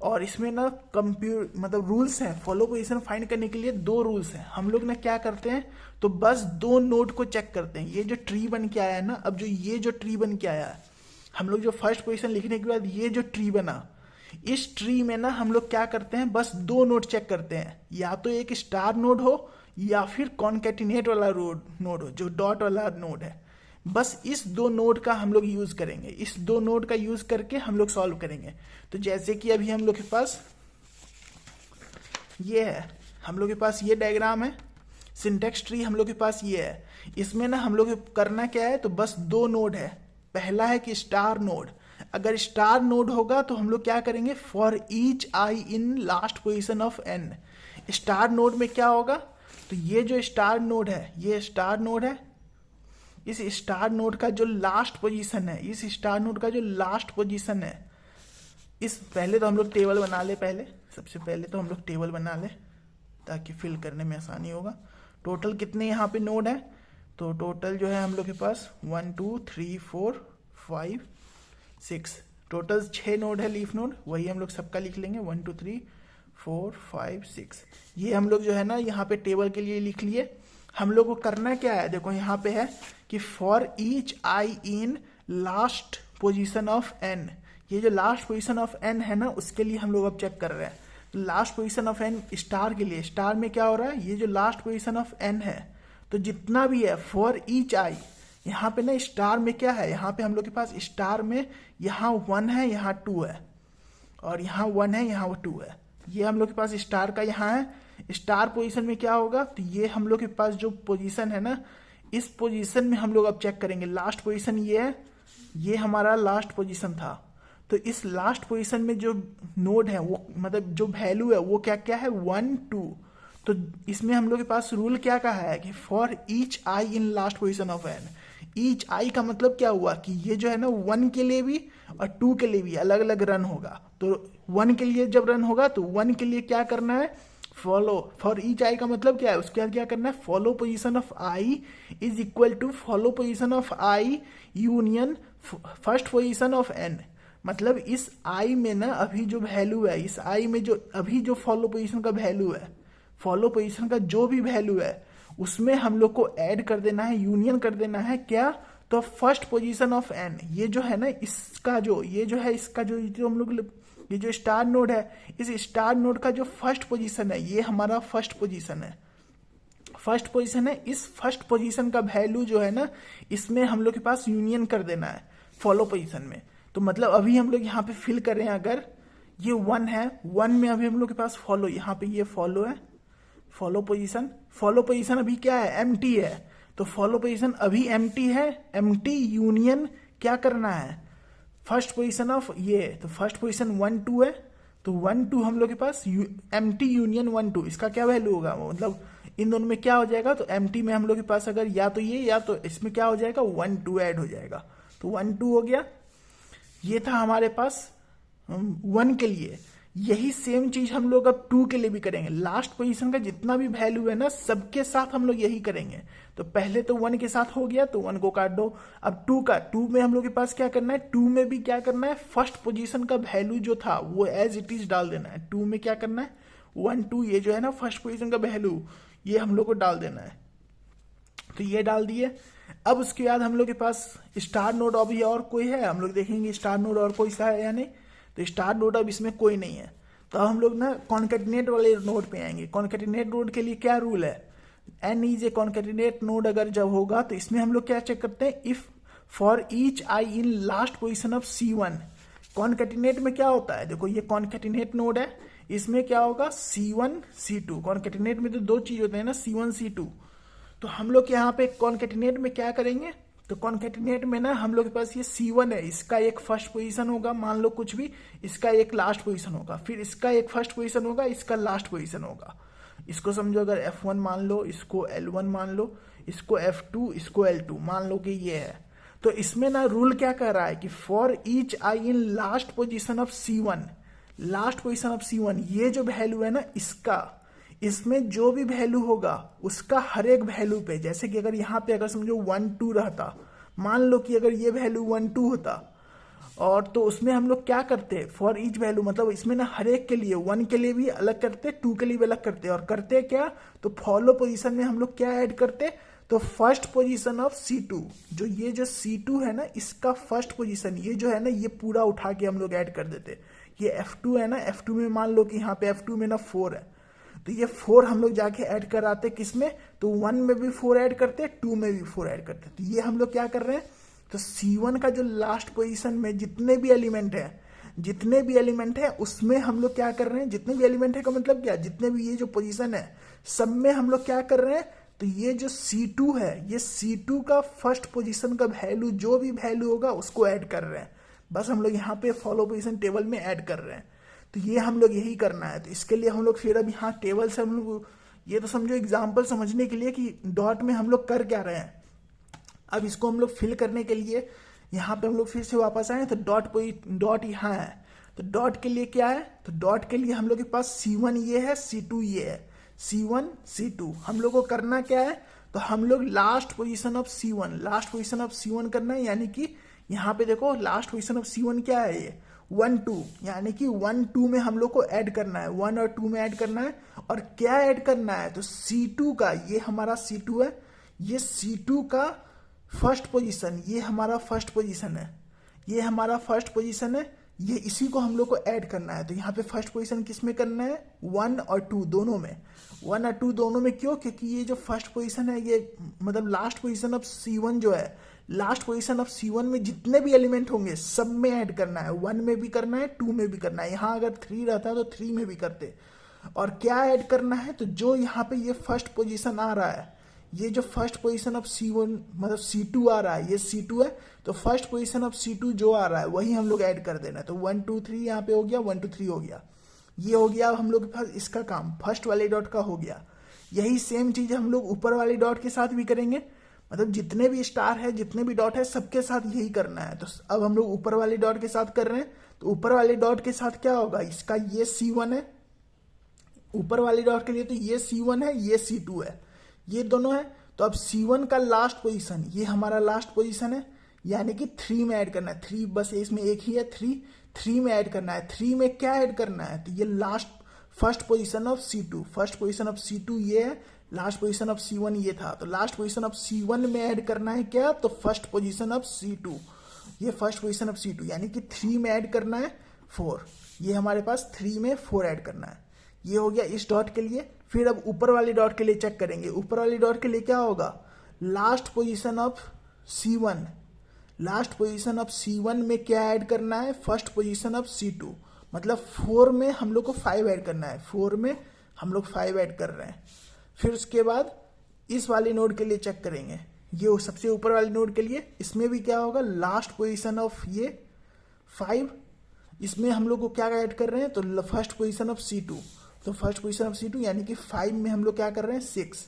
Speaker 1: और इसमें ना मतलब रूल्स हैं फॉलो पोजीशन फाइंड करने के लिए। 2 रूल्स हैं। हम लोग ना क्या करते हैं, तो बस 2 नोड को चेक करते हैं। ये जो ट्री बन के आया है ना, अब जो ये जो ट्री बन के आया है, हम लोग जो फर्स्ट पोजीशन लिखने के बाद ये जो ट्री बना, इस ट्री में ना हम लोग क्या करते हैं, बस 2 नोड चेक करते हैं। या तो एक स्टार नोड हो या फिर कॉन्केटिनेट वाला नोड हो, जो डॉट वाला नोड है। बस इस 2 नोड का हम लोग यूज करेंगे। इस 2 नोड का यूज करके हम लोग सॉल्व करेंगे। तो जैसे कि अभी हम लोग के पास ये है, हम लोग के पास ये डायग्राम है, सिंटेक्स ट्री हम लोग के पास ये है। इसमें ना हम लोग करना क्या है, तो बस 2 नोड है। पहला है कि स्टार नोड। अगर स्टार नोड होगा तो हम लोग क्या करेंगे, for each I in last position of n. Star node में क्या होगा, तो ये जो स्टार नोड है, ये स्टार नोड है। इस स्टार नोड का जो लास्ट पोजीशन है, इस स्टार नोड का जो लास्ट पोजीशन है, इस पहले तो हम लोग टेबल बना ले। सबसे पहले तो हम लोग टेबल बना ले ताकि फिल करने में आसानी होगा। टोटल कितने यहाँ पे नोड है, तो टोटल जो है हम लोग के पास 1 2 3 4 5 6, टोटल 6 नोड है लीफ नोड। वही हम लोग सबका लिख लेंगे 1 2 3 4 5 6। ये हम लोग जो है ना यहाँ पे टेबल के लिए लिख लिए। हम लोग को करना क्या है, देखो यहाँ पे है कि for each I in last position of n. ये जो लास्ट पोजीशन ऑफ एन है ना, उसके लिए हम लोग अब चेक कर रहे हैं। तो last position of n star के लिए, स्टार में क्या हो रहा है, ये जो लास्ट पोजीशन ऑफ एन है, तो जितना भी है फॉर ईच आई, यहाँ पे ना स्टार में क्या है, यहाँ पे हम लोग के पास स्टार में यहाँ 1 है, यहाँ 2 है, और यहाँ 1 है, यहाँ 2 है। ये हम लोग के पास स्टार का यहाँ है। स्टार पोजीशन में क्या होगा, तो ये हम लोग के पास जो पोजीशन है ना, इस पोजीशन में हम लोग अब चेक करेंगे। लास्ट पोजीशन ये है, ये हमारा लास्ट पोजीशन था। तो इस लास्ट पोजीशन में जो नोड है, वो मतलब जो वैल्यू है वो क्या क्या है, 1 2। तो इसमें हम लोग के पास रूल क्या कहा है कि for each I in last position of N. Each I का मतलब क्या हुआ कि ये जो है ना 1 के लिए भी और 2 के लिए भी अलग अलग रन होगा। तो 1 के लिए जब रन होगा तो 1 के लिए क्या करना है, फॉलो। फॉर ईच आई का मतलब क्या है, उसके बाद क्या करना है, follow position of i is equal to follow position of i union first position of n. मतलब इस आई में ना अभी जो वैल्यू है, इस आई में जो अभी जो फॉलो पोजीशन का वैल्यू है, फॉलो पोजीशन का जो भी वैल्यू है, उसमें हम लोग को ऐड कर देना है, यूनियन कर देना है क्या, तो फर्स्ट पोजीशन ऑफ एन। ये जो है ना इसका जो ये जो है इसका जो हम लोग ये जो स्टार नोड है, इस स्टार नोड का जो फर्स्ट पोजीशन है, ये हमारा फर्स्ट पोजीशन है। फर्स्ट पोजीशन है, इस फर्स्ट पोजीशन का वैल्यू जो है ना, इसमें हम लोग के पास यूनियन कर देना है फॉलो पोजीशन में। तो मतलब अभी हम लोग यहाँ पे फिल कर रहे हैं, अगर ये 1 है, 1 में अभी हम लोग के पास फॉलो, यहाँ पे ये फॉलो है, फॉलो पोजीशन। फॉलो पोजीशन अभी क्या है, एम्प्टी है। तो फॉलो पोजीशन अभी एम्प्टी है, एम्प्टी यूनियन क्या करना है, फर्स्ट पोजीशन ऑफ ये। तो फर्स्ट पोजीशन 1 2 है, तो 1 2 हम लोग के पास एम्प्टी यूनियन 1 2, इसका क्या वैल्यू होगा, मतलब इन दोनों में क्या हो जाएगा, तो एम्प्टी में हम लोग के पास अगर या तो ये या तो इसमें क्या हो जाएगा, 1 2 ऐड हो जाएगा। तो 1 2 हो गया। ये था हमारे पास 1 के लिए। यही सेम चीज हम लोग अब 2 के लिए भी करेंगे। लास्ट पोजीशन का जितना भी वैल्यू है ना, सबके साथ हम लोग यही करेंगे। तो पहले तो 1 के साथ हो गया, तो 1 को काट दो। अब 2 में हम लोग के पास क्या करना है, 2 में भी क्या करना है, फर्स्ट पोजीशन का वैल्यू जो था वो एज इट इज डाल देना है। 2 में क्या करना है, 1 2, ये जो है ना फर्स्ट पोजीशन का वैल्यू, ये हम लोग को डाल देना है। तो ये डाल दिए। अब उसके बाद हम लोग के पास स्टार नोड अभी और कोई है, हम लोग देखेंगे स्टार नोड और कोई सा है या नहीं। तो स्टार नोड अब इसमें कोई नहीं है। तो हम लोग ना कॉन्केटिनेट वाले नोड पे आएंगे। कॉन्केटिनेट नोड के लिए क्या रूल है, n is a concatenate node अगर जब होगा तो इसमें हम लोग क्या चेक करते हैं, if for each I in last position of C1। Concatenate में क्या होता है, देखो ये कॉन्केटिनेट नोड है, इसमें क्या होगा C1 C2। कॉन्केटिनेट में तो 2 चीज होते हैं ना, C1 C2। तो हम लोग यहाँ पे कॉन्केटिनेट में क्या करेंगे, तो कॉन्केटिनेट में ना हम लोग के पास ये C1 है, इसका एक फर्स्ट पोजीशन होगा, मान लो कुछ भी, इसका एक लास्ट पोजीशन होगा, फिर इसका एक फर्स्ट पोजीशन होगा, इसका लास्ट पोजीशन होगा। इसको समझो, अगर F1 मान लो, इसको L1 मान लो, इसको F2, इसको L2 मान लो कि ये है। तो इसमें ना रूल क्या कह रहा है कि for each I in last position of C1, last position of C1, ये जो वैल्यू है ना इसका, इसमें जो भी वैल्यू होगा उसका हर एक वैल्यू पे, जैसे कि अगर यहाँ पे अगर समझो 1 2 रहता, मान लो कि अगर ये वैल्यू 1 2 होता और तो उसमें हम लोग क्या करते हैं, फॉर ईच वैल्यू, मतलब इसमें ना हर एक के लिए, 1 के लिए भी अलग करते, 2 के लिए भी अलग करते, और करते क्या, तो फॉलो पोजीशन में हम लोग क्या ऐड करते, तो फर्स्ट पोजीशन ऑफ C2, जो ये जो C2 है ना, इसका फर्स्ट पोजीशन ये जो है ना, ये पूरा उठा के हम लोग ऐड कर देते। ये F2 है ना, F2 में मान लो कि यहाँ पे F2 में ना 4 है, तो ये 4 हम लोग जाके ऐड कराते किसमें, तो 1 में भी 4 ऐड करते, 2 में भी 4 ऐड करते। तो ये हम लोग क्या कर रहे हैं, तो C1 का जो लास्ट पोजीशन में जितने भी एलिमेंट है उसमें हम लोग क्या कर रहे हैं, जितने भी एलिमेंट है का मतलब क्या, जितने भी ये जो पोजीशन है सब में हम लोग क्या कर रहे हैं, तो ये जो C2 है, ये C2 का फर्स्ट पोजीशन का वैल्यू, जो भी वैल्यू होगा उसको ऐड कर रहे हैं। बस हम लोग यहाँ पे फॉलो पोजीशन टेबल में ऐड कर रहे हैं। तो ये हम लोग यही करना है। तो इसके लिए हम लोग फिर अब यहाँ टेबल से हम लोग, ये तो समझो एग्जाम्पल समझने के लिए कि डॉट में हम लोग कर क्या रहे हैं। अब इसको हम लोग फिल करने के लिए यहाँ पे हम लोग फिर से वापस आए, तो डॉट यहाँ है, तो डॉट के लिए क्या है, तो डॉट के लिए हम लोग के पास C1 ये है, C2 ये है, C1 C2 हम लोग को करना क्या है, तो हम लोग लास्ट पोजीशन ऑफ C1 करना है। यानी कि यहाँ पे देखो लास्ट पोजीशन ऑफ C1 क्या है, ये 1 2, यानी कि 1 2 में हम लोग को ऐड करना है, 1 और 2 में ऐड करना है। और क्या ऐड करना है, तो C2 का, ये हमारा C2 है, ये C2 का फर्स्ट पोजीशन, ये हमारा फर्स्ट पोजीशन है, ये इसी को हम लोग को ऐड करना है। तो यहाँ पे फर्स्ट पोजीशन किस में करना है, 1 और 2 दोनों में, 1 और 2 दोनों में। क्यों, क्योंकि ये जो फर्स्ट पोजीशन है, ये मतलब लास्ट पोजीशन ऑफ C1 जो है, लास्ट पोजीशन ऑफ C1 में जितने भी एलिमेंट होंगे सब में ऐड करना है, 1 में भी करना है, 2 में भी करना है। यहाँ अगर 3 रहता तो 3 में भी करते। और क्या ऐड करना है, तो जो यहाँ पे ये फर्स्ट पोजीशन आ रहा है, ये जो फर्स्ट पोजीशन ऑफ C1 मतलब C2 आ रहा है, ये C2 है, तो फर्स्ट पोजीशन ऑफ C2 जो आ रहा है वही हम लोग ऐड कर देना है। तो 1 2 3 यहाँ पे हो गया, 1 2 3 हो गया, ये हो गया। अब हम लोग के पास इसका काम फर्स्ट वाले डॉट का हो गया। यही सेम चीज हम लोग ऊपर वाले डॉट के साथ भी करेंगे, मतलब जितने भी स्टार है, जितने भी डॉट है, सबके साथ यही करना है। तो अब हम लोग ऊपर वाले डॉट के साथ कर रहे हैं, तो ऊपर वाले डॉट के साथ क्या होगा, इसका ये C1 है, ऊपर वाले डॉट के लिए तो ये C1 है, ये C2 है, ये दोनों है। तो अब C1 का लास्ट पोजीशन, ये हमारा लास्ट पोजीशन है, यानी कि 3 में ऐड करना है। 3 बस इसमें एक ही है, 3 में ऐड करना है। 3 में क्या ऐड करना है, तो ये last first position of C2, first position of C2 ये है, लास्ट पोजीशन ऑफ C1 ये था। तो लास्ट पोजीशन ऑफ C1 में ऐड करना है क्या, तो फर्स्ट पोजीशन ऑफ C2, ये फर्स्ट पोजीशन ऑफ C2, यानी कि 3 में ऐड करना है 4, ये हमारे पास 3 में 4 ऐड करना है। ये हो गया इस डॉट के लिए। फिर अब ऊपर वाले डॉट के लिए चेक करेंगे। ऊपर वाले डॉट के लिए क्या होगा, last position of C1, last position of C1 में क्या ऐड करना है, फर्स्ट पोजीशन ऑफ C2, मतलब 4 में हम लोग को 5 ऐड करना है, 4 में हम लोग 5 ऐड कर रहे हैं। फिर उसके बाद इस वाले नोड के लिए चेक करेंगे, ये सबसे ऊपर वाले नोड के लिए, इसमें भी क्या होगा, लास्ट पोजीशन ऑफ ये 5, इसमें हम लोग को क्या ऐड कर रहे हैं, तो फर्स्ट पोजीशन ऑफ C2, तो फर्स्ट पोजीशन ऑफ C2 यानी कि 5 में हम लोग क्या कर रहे हैं, 6।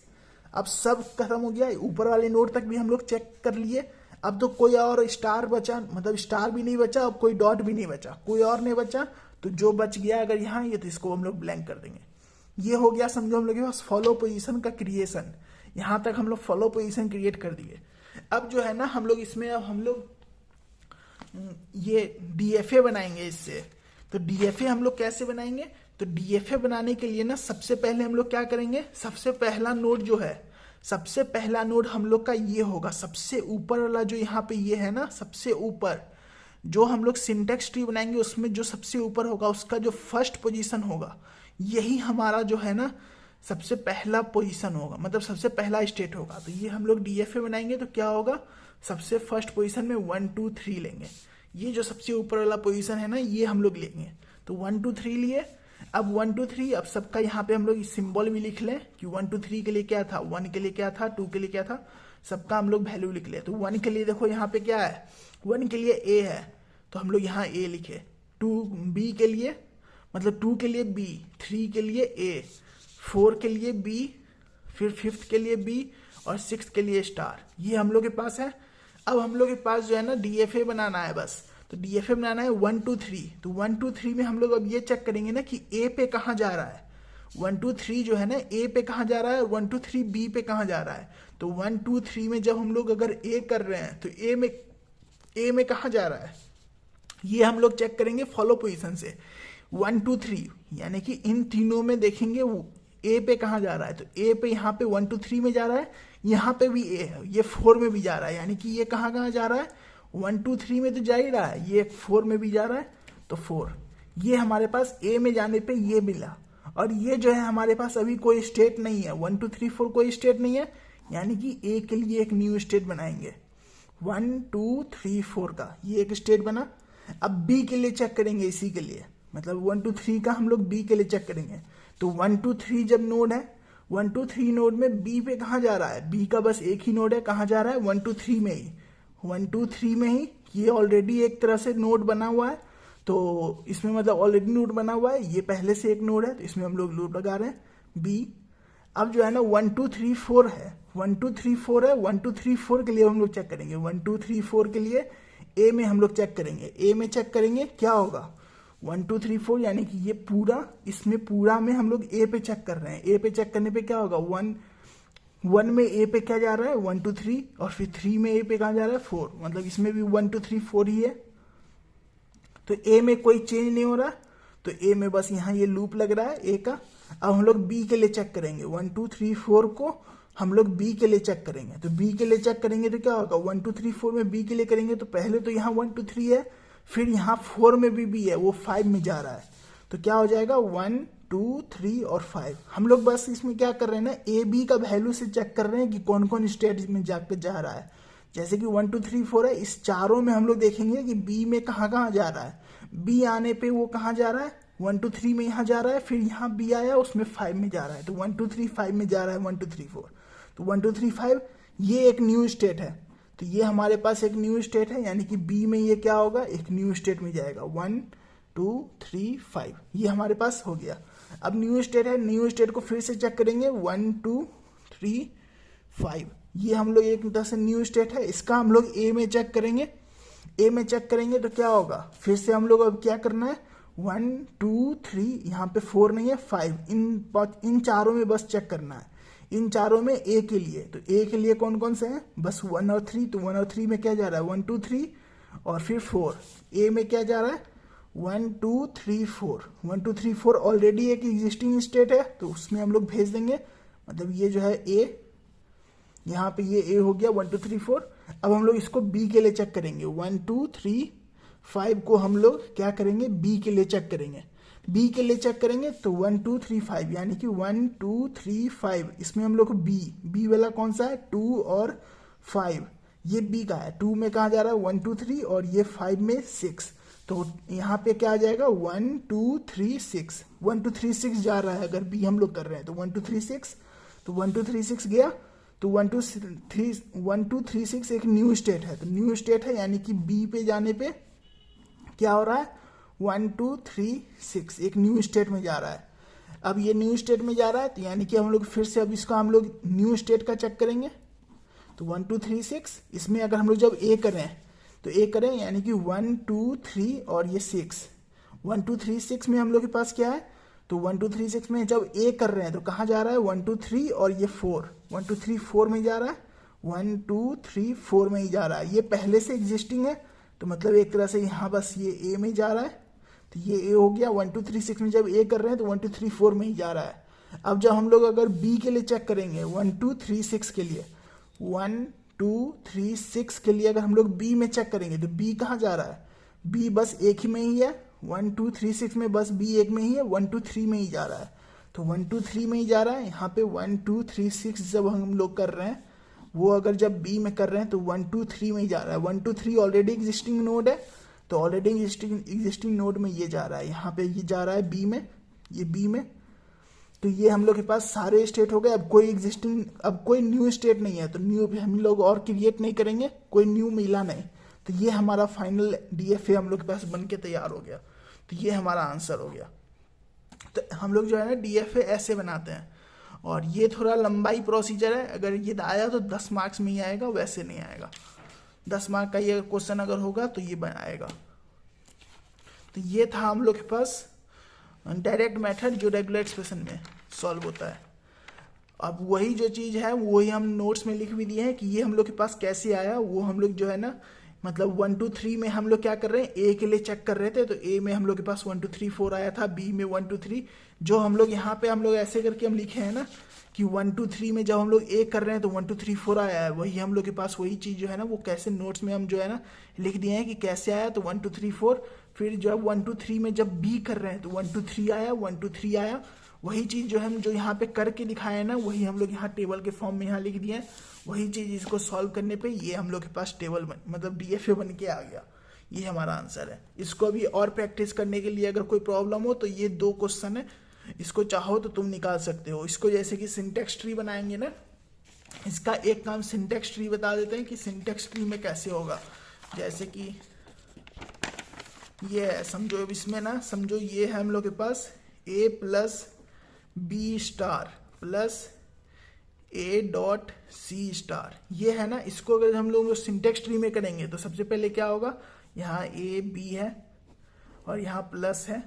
Speaker 1: अब सब खत्म हो गया, ऊपर वाले नोड तक भी हम लोग चेक कर लिए। अब तो कोई और स्टार बचा, मतलब स्टार भी नहीं बचा, अब कोई डॉट भी नहीं बचा, कोई और नहीं बचा। तो जो बच गया अगर यहाँ ये, तो इसको हम लोग ब्लैंक कर देंगे। ये हो गया, समझो हम लोग के पास फॉलो पोजीशन का क्रिएशन। यहाँ तक हम लोग फॉलो पोजीशन क्रिएट कर दिए। अब जो है ना हम लोग इसमें, अब हम लोग ये DFA बनाएंगे इससे। तो DFA हम लोग कैसे बनाएंगे, तो DFA बनाने के लिए ना सबसे पहले हम लोग क्या करेंगे, सबसे पहला नोड जो है, सबसे पहला नोड हम लोग का ये होगा, सबसे ऊपर वाला जो यहाँ पे ये है ना, सबसे ऊपर जो हम लोग सिंटेक्स ट्री बनाएंगे उसमें जो सबसे ऊपर होगा उसका जो फर्स्ट पोजीशन होगा, यही हमारा जो है ना सबसे पहला पोजीशन होगा, मतलब सबसे पहला स्टेट होगा। तो ये हम लोग DFA बनाएंगे तो क्या होगा, सबसे फर्स्ट पोजीशन में 1 2 3 लेंगे। ये जो सबसे ऊपर वाला पोजीशन है ना, ये हम लोग लेंगे। तो 1 2 3 लिए। अब 1 2 3, अब सबका यहाँ पे हम लोग सिंबल भी लिख लें कि 1 2 3 के लिए क्या था, 1 के लिए क्या था, 2 के लिए क्या था, सबका हम लोग वैल्यू लिख ले। तो 1 के लिए देखो यहाँ पे क्या है, 1 के लिए A है, तो हम लोग यहाँ A लिखे। 2 B के लिए, मतलब 2 के लिए B, 3 के लिए A, 4 के लिए B, फिर 5th के लिए B और 6th के लिए स्टार, ये हम लोग के पास है। अब हम लोग के पास जो है ना DFA बनाना है बस। तो DFA बनाना है 1 2 3। तो 1 2 3 में हम लोग अब ये चेक करेंगे ना कि A पे कहाँ जा रहा है, 1 2 3 जो है ना A पे कहाँ जा रहा है, 1 2 3 B पे कहाँ जा रहा है। तो 1 2 3 में जब हम लोग अगर A कर रहे हैं तो A में कहाँ जा रहा है, ये हम लोग चेक करेंगे फॉलो पोजीशन से 1 2 3, यानी कि इन तीनों में देखेंगे ए पे कहाँ जा रहा है, तो ए पे यहाँ पे 1 2 3 में जा रहा है, यहाँ पे भी ए है, ये 4 में भी जा रहा है, यानी कि ये कहाँ कहाँ जा रहा है 1 2 3 में तो जा ही रहा है, ये 4 में भी जा रहा है, तो 4 ये हमारे पास ए में जाने पे ये मिला। और ये जो है हमारे पास अभी कोई स्टेट नहीं है, 1 2 3 4 कोई स्टेट नहीं है, यानी कि ए के लिए एक न्यू स्टेट बनाएंगे 1 2 3 4 का, ये एक स्टेट बना। अब बी के लिए चेक करेंगे, इसी के लिए मतलब 1 2 3 का हम लोग बी के लिए चेक करेंगे। तो 1 2 3 जब नोड है, 1 2 3 नोड में बी पे कहाँ जा रहा है, बी का बस एक ही नोड है, कहाँ जा रहा है 1 2 3 में ही, 1 2 3 में ही। ये ऑलरेडी एक तरह से नोड बना हुआ है, तो इसमें मतलब ऑलरेडी नोड बना हुआ है, ये पहले से एक नोड है, तो इसमें हम लोग लूप लगा रहे हैं बी। अब जो है ना 1 2 3 4 है, 1 2 3 4 है, 1 2 3 4 के लिए हम लोग चेक करेंगे, 1 2 3 4 के लिए ए में हम लोग चेक करेंगे, ए में चेक करेंगे क्या होगा 1 2 3 4, यानी कि ये पूरा, इसमें पूरा में हम लोग ए पे चेक कर रहे हैं। ए पे चेक करने पे क्या होगा 1 में ए पे क्या जा रहा है 1 2 3, और फिर 3 में ए पे कहाँ जा रहा है 4, मतलब इसमें भी 1 2 3 4 ही है, तो ए में कोई चेंज नहीं हो रहा, तो ए में बस यहाँ ये लूप लग रहा है ए का। अब हम लोग बी के लिए चेक करेंगे, 1 2 3 4 को हम लोग बी के लिए चेक करेंगे। तो बी के लिए चेक करेंगे तो क्या होगा 1 2 3 4 में बी के लिए करेंगे, तो पहले तो यहाँ 1 2 3 है, फिर यहाँ 4 में भी है, वो 5 में जा रहा है, तो क्या हो जाएगा 1 2 3 और 5। हम लोग बस इसमें क्या कर रहे हैं ना, ए बी का वैल्यू से चेक कर रहे हैं कि कौन कौन स्टेट में जाकर जा रहा है। जैसे कि 1 2 3 4 है, इस चारों में हम लोग देखेंगे कि बी में कहाँ कहाँ जा रहा है। बी आने पे वो कहाँ जा रहा है 1 2 3 में यहाँ जा रहा है, फिर यहाँ बी आया उसमें 5 में जा रहा है, तो 1 2 3 5 में जा रहा है 1 2 3 4, तो 1 2 3 5 ये एक न्यू स्टेट है, तो ये हमारे पास एक न्यू स्टेट है, यानी कि बी में ये क्या होगा एक न्यू स्टेट में जाएगा 1 2 3 5, ये हमारे पास हो गया। अब न्यू स्टेट है, न्यू स्टेट को फिर से चेक करेंगे 1 2 3 5, ये हम लोग एक तरह से न्यू स्टेट है, इसका हम लोग ए में चेक करेंगे। ए में चेक करेंगे तो क्या होगा, फिर से हम लोग अब क्या करना है 1 2 3, यहाँ पे 4 नहीं है 5, इन चारों में बस चेक करना है, इन चारों में ए के लिए। तो ए के लिए कौन कौन से हैं बस 1 और 3, तो 1 और 3 में क्या जा रहा है 1 2 3 और फिर 4। ए में क्या जा रहा है 1 2 3 4, 1 2 3 4 ऑलरेडी एक एग्जिस्टिंग स्टेट है, तो उसमें हम लोग भेज देंगे, मतलब ये जो है ए, यहाँ पे ये ए हो गया 1 2 3 4। अब हम लोग इसको बी के लिए चेक करेंगे, 1 2 3 5 को हम लोग क्या करेंगे बी के लिए चेक करेंगे। बी के लिए चेक करेंगे तो 1 2 3 5, यानी कि 1 2 3 5, इसमें हम लोग बी वाला कौन सा है 2 और 5, ये बी का है। 2 में कहाँ जा रहा है 1 2 3, और ये 5 में 6, तो यहाँ पे क्या आ जाएगा 1 2 3 6, 1 2 3 6 जा रहा है, अगर बी हम लोग कर रहे हैं तो 1 2 3 6, तो 1 2 3 6 गया, तो 1 2 3 6 एक न्यू स्टेट है, तो न्यू स्टेट है, यानी कि बी पे जाने पे क्या हो रहा है 1 2 3 6 एक न्यू स्टेट में जा रहा है। अब ये न्यू स्टेट में जा रहा है, तो यानी कि हम लोग फिर से अब इसका हम लोग न्यू स्टेट का चेक करेंगे, तो 1 2 3 6, इसमें अगर हम लोग जब ए करें तो ए करें, यानी कि 1 2 3 और ये 6, 1 2 3 6 में हम लोग के पास क्या है, तो 1 2 3 6 में जब ए कर रहे हैं तो कहाँ जा रहा है 1 2 3 और ये 4, 1 2 3 4 में जा रहा है, 1 2 3 4 में ही जा रहा है, ये पहले से एग्जिस्टिंग है, तो मतलब एक तरह से यहाँ बस ये ए में जा रहा है, तो ये ए हो गया। 1 2 3 6 में जब ए कर रहे हैं तो 1 2 3 4 में ही जा रहा है। अब जब हम लोग अगर बी के लिए चेक करेंगे 1 2 3 6 के लिए, 1 2 3 6 के लिए अगर हम लोग बी में चेक करेंगे तो बी कहाँ जा रहा है, बी बस एक ही में ही है, 1 2 3 6 में बस बी एक में ही है, 1 2 3 में ही जा रहा है, तो 1 2 3 में ही जा रहा है। यहाँ पे 1 2 3 6 जब हम लोग कर रहे हैं, वो अगर जब बी में कर रहे हैं तो 1 2 3 में ही जा रहा है। 1 2 3 ऑलरेडी एग्जिस्टिंग नोड है, तो ऑलरेडी एग्जिस्टिंग नोड में ये जा रहा है, यहाँ पे ये जा रहा है बी में, ये बी में, तो ये हम लोग के पास सारे स्टेट हो गए। अब कोई न्यू स्टेट नहीं है, तो न्यू हम लोग और क्रिएट नहीं करेंगे, कोई न्यू मिला नहीं, तो ये हमारा फाइनल डीएफए हम लोग के पास बन के तैयार हो गया, तो ये हमारा आंसर हो गया। तो हम लोग जो है ना डीएफए ऐसे बनाते हैं, और ये थोड़ा लंबाई प्रोसीजर है, अगर ये आया तो 10 मार्क्स में ही आएगा, वैसे नहीं आएगा। 10 मार्क का ये क्वेश्चन अगर होगा तो ये बनाएगा। तो ये था हम लोग के पास डायरेक्ट मेथड जो रेगुलर एक्सप्रेशन में सॉल्व होता है। अब वही जो चीज़ है वही हम नोट्स में लिख भी दिए हैं कि ये हम लोग के पास कैसे आया, वो हम लोग जो है ना मतलब 1 2 3 में हम लोग क्या कर रहे हैं, ए के लिए चेक कर रहे थे, तो ए में हम लोग के पास 1 2 3 4 आया था, बी में 1 2 3, जो हम लोग यहाँ पे हम लोग ऐसे करके हम लिखे हैं ना कि 1 2 3 में जब हम लोग ए कर रहे हैं तो 1 2 3 4 आया है, वही हम लोग के पास वही चीज़ जो है ना वो कैसे नोट्स में हम जो है ना लिख दिए हैं कि कैसे आया, तो 1 2 3 4, फिर जब 1 2 3 में जब बी कर रहे हैं तो 1 2 3 आया, 1 2 3 आया, वही चीज़ जो हम जो यहाँ पे करके दिखाए हैं ना वही हम लोग यहाँ टेबल के फॉर्म में यहाँ लिख दिए हैं, वही चीज़ इसको सॉल्व करने पे ये हम लोग के पास टेबल मतलब डीएफए बन के आ गया। ये हमारा आंसर है। इसको अभी और प्रैक्टिस करने के लिए अगर कोई प्रॉब्लम हो तो ये 2 क्वेश्चन है, इसको चाहो तो तुम निकाल सकते हो। इसको जैसे कि सिंटेक्स ट्री बनाएंगे ना, इसका एक काम सिंटेक्स ट्री बता देते हैं कि सिंटेक्स ट्री में कैसे होगा। जैसे कि ये है, समझो अब इसमें ना, समझो ये है हम लोग के पास a plus b star plus a dot c star, ये है ना। इसको अगर हम लोग सिंटेक्स ट्री में करेंगे तो सबसे पहले क्या होगा, यहाँ a b है और यहाँ प्लस है,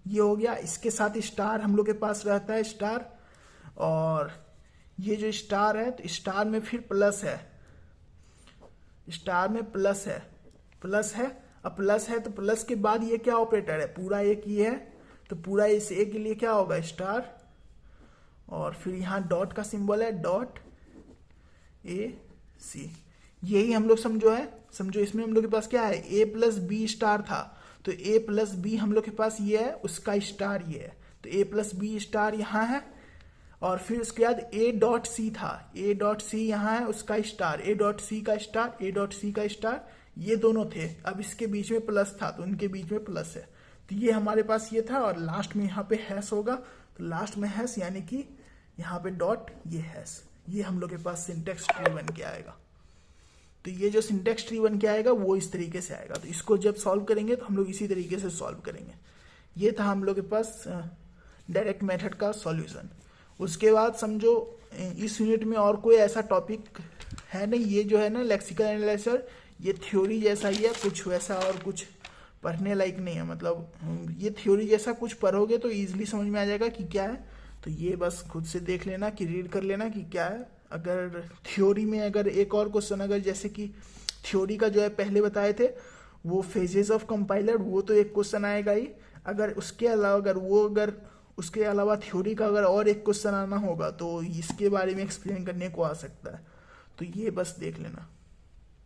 Speaker 1: ये हो गया। इसके साथ स्टार हम लोग के पास रहता है स्टार, और ये जो स्टार है तो स्टार में फिर प्लस है, स्टार में प्लस है, प्लस है। अब प्लस है तो प्लस के बाद ये क्या ऑपरेटर है, पूरा एक ये है, तो पूरा इस ए के लिए क्या होगा स्टार, और फिर यहाँ डॉट का सिंबल है, डॉट ए सी, यही हम लोग समझो है। समझो इसमें हम लोग के पास क्या है, ए प्लस बी स्टार था, तो ए प्लस बी हम लोग के पास ये है, उसका स्टार ये है, तो ए प्लस बी स्टार यहाँ है, और फिर उसके बाद ए डॉट सी था, ए डॉट सी यहाँ है, उसका स्टार, ए डॉट सी का स्टार, ए डॉट सी का स्टार, ये दोनों थे। अब इसके बीच में प्लस था तो उनके बीच में प्लस है, तो ये हमारे पास ये था, और लास्ट में यहाँ पे हैश होगा, तो लास्ट में हैश यानी कि यहाँ पे डॉट, ये हैश, ये हम लोग के पास सिंटेक्स ट्री बन के आएगा। तो ये जो सिंटेक्स ट्री बन के आएगा वो इस तरीके से आएगा। तो इसको जब सॉल्व करेंगे तो हम लोग इसी तरीके से सॉल्व करेंगे। ये था हम लोग के पास डायरेक्ट मेथड का सॉल्यूशन। उसके बाद समझो इस यूनिट में और कोई ऐसा टॉपिक है नहीं, ये जो है ना लेक्सिकल एनालाइजर, ये थ्योरी जैसा ही है, कुछ वैसा और कुछ पढ़ने लायक नहीं है। मतलब ये थ्योरी जैसा कुछ पढ़ोगे तो ईजिली समझ में आ जाएगा कि क्या है, तो ये बस खुद से देख लेना कि रीड कर लेना कि क्या है। अगर थ्योरी में अगर एक और क्वेश्चन, अगर जैसे कि थ्योरी का जो है पहले बताए थे वो फेजेस ऑफ कंपाइलर, वो तो एक क्वेश्चन आएगा ही। अगर उसके अलावा अगर उसके अलावा थ्योरी का अगर और एक क्वेश्चन आना होगा तो इसके बारे में एक्सप्लेन करने को आ सकता है, तो ये बस देख लेना।